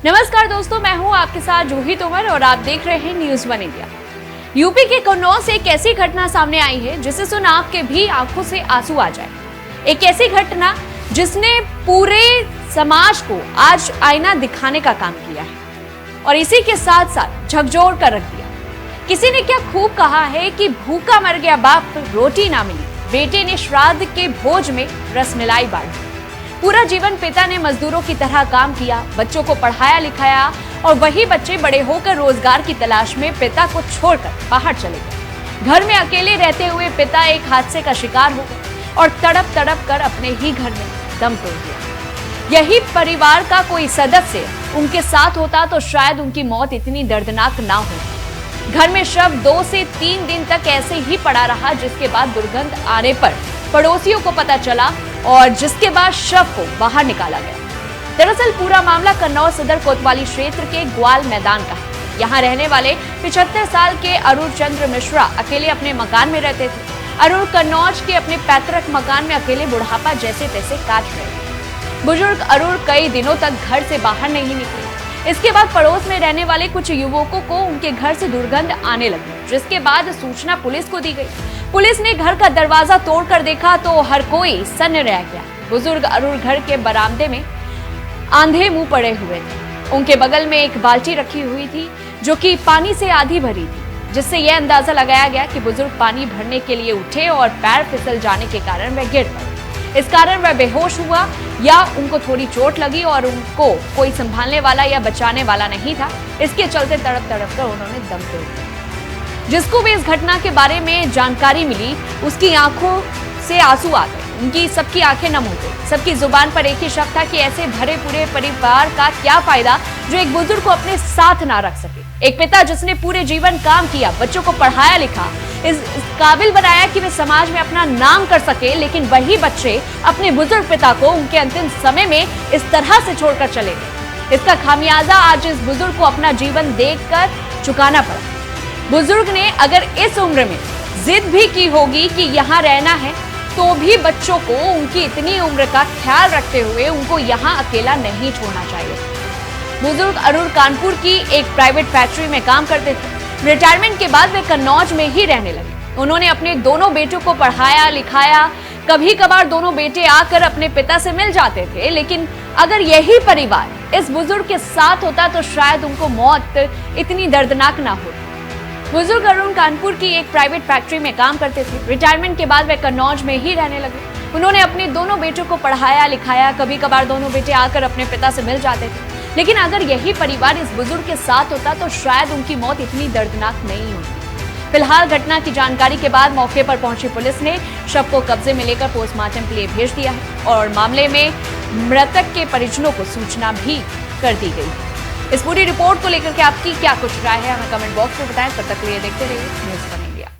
नमस्कार दोस्तों, मैं हूं आपके साथ जूही तोमर और आप देख रहे हैं न्यूज़ वन इंडिया। यूपी के कन्नौज से एक ऐसी घटना सामने आई है जिसे सुन आपके भी आंखों से आंसू आ जाए। एक ऐसी घटना जिसने पूरे समाज को आज आईना दिखाने का काम किया है और इसी के साथ साथ झकझोर कर रख दिया। किसी ने क्या खूब कहा है कि भूखा मर गया बाप, रोटी ना मिली, बेटे ने श्राद्ध के भोज में रसमलाई बांटी। पूरा जीवन पिता ने मजदूरों की तरह काम किया, बच्चों को पढ़ाया लिखाया और वही बच्चे बड़े होकर रोजगार की तलाश में पिता को छोड़कर बाहर चले गए। घर में अकेले रहते हुए पिता एक हादसे का शिकार हो गए और तड़प तड़प कर अपने ही घर में दम तोड़ दिया। यही परिवार का कोई सदस्य उनके साथ होता तो शायद उनकी मौत इतनी दर्दनाक ना हो। घर में शव 2 से 3 दिन तक ऐसे ही पड़ा रहा, जिसके बाद दुर्गंध आने पर पड़ोसियों को पता चला और जिसके बाद शव को बाहर निकाला गया। दरअसल पूरा मामला कन्नौज सदर कोतवाली क्षेत्र के ग्वाल मैदान का है। यहाँ रहने वाले 75 साल के अरुण चंद्र मिश्रा अकेले अपने मकान में रहते थे। अरुण कन्नौज के अपने पैतृक मकान में अकेले बुढ़ापा जैसे तैसे काट रहे थे। बुजुर्ग अरुण कई दिनों तक घर से बाहर नहीं निकले। इसके बाद पड़ोस में रहने वाले कुछ युवकों को उनके घर से दुर्गंध आने लगी, जिसके बाद सूचना पुलिस को दी गई। पुलिस ने घर का दरवाजा तोड़कर देखा तो हर कोई सन्न रह गया। बुजुर्ग अरुण घर के बरामदे में आंधे मुंह पड़े हुए थे। उनके बगल में एक बाल्टी रखी हुई थी जो कि पानी से आधी भरी थी, जिससे यह अंदाजा लगाया गया कि बुजुर्ग पानी भरने के लिए उठे और पैर फिसल जाने के कारण वह गिर पड़े। इस कारण वह बेहोश हुआ या उनको थोड़ी चोट लगी और उनको कोई संभालने वाला या बचाने वाला नहीं था। इसके चलते तड़प तड़प कर उन्होंने दम तोड़ दिया। जिसको भी इस घटना के बारे में जानकारी मिली उसकी आंखों से आंसू आ गए। उनकी सबकी आंखें नम हो गई। सबकी जुबान पर एक ही शब्द था कि ऐसे भरे पूरे परिवार का क्या फायदा जो एक बुजुर्ग को अपने साथ ना रख सके। एक पिता जिसने पूरे जीवन काम किया, बच्चों को पढ़ाया लिखा, इस काबिल बनाया कि वे समाज में अपना नाम कर सके, लेकिन वही बच्चे अपने बुजुर्ग पिता को उनके अंतिम समय में इस तरह से छोड़कर चले गए। इसका खामियाजा आज इस बुजुर्ग को अपना जीवन देखकर चुकाना पड़ा। बुजुर्ग ने अगर इस उम्र में जिद भी की होगी कि यहाँ रहना है, तो भी बच्चों को उनकी इतनी उम्र का ख्याल रखते हुए उनको यहाँ अकेला नहीं छोड़ना चाहिए। बुजुर्ग अरुण कानपुर की एक प्राइवेट फैक्ट्री में काम करते थे। रिटायरमेंट के बाद वे कन्नौज में ही रहने लगे। उन्होंने अपने दोनों बेटों को पढ़ाया लिखाया। कभी कभार दोनों बेटे आकर अपने पिता से मिल जाते थे, लेकिन अगर यही परिवार इस बुजुर्ग के साथ होता तो शायद उनको मौत इतनी दर्दनाक ना होती। बुजुर्ग अरुण कानपुर की एक प्राइवेट फैक्ट्री में काम करते थे। रिटायरमेंट के बाद वे कन्नौज में ही रहने लगे। उन्होंने अपने दोनों बेटों को पढ़ाया लिखाया। कभी कभार दोनों बेटे आकर अपने पिता से मिल जाते थे, लेकिन अगर यही परिवार इस बुजुर्ग के साथ होता तो शायद उनकी मौत इतनी दर्दनाक नहीं होती। फिलहाल घटना की जानकारी के बाद मौके पर पहुंची पुलिस ने शव को कब्जे में लेकर पोस्टमार्टम के लिए भेज दिया है और मामले में मृतक के परिजनों को सूचना भी कर दी गई। इस पूरी रिपोर्ट को लेकर के आपकी क्या कुछ राय है, हमें कमेंट बॉक्स में बताएं। तब तक के लिए देखते रहिए न्यूज़ वन।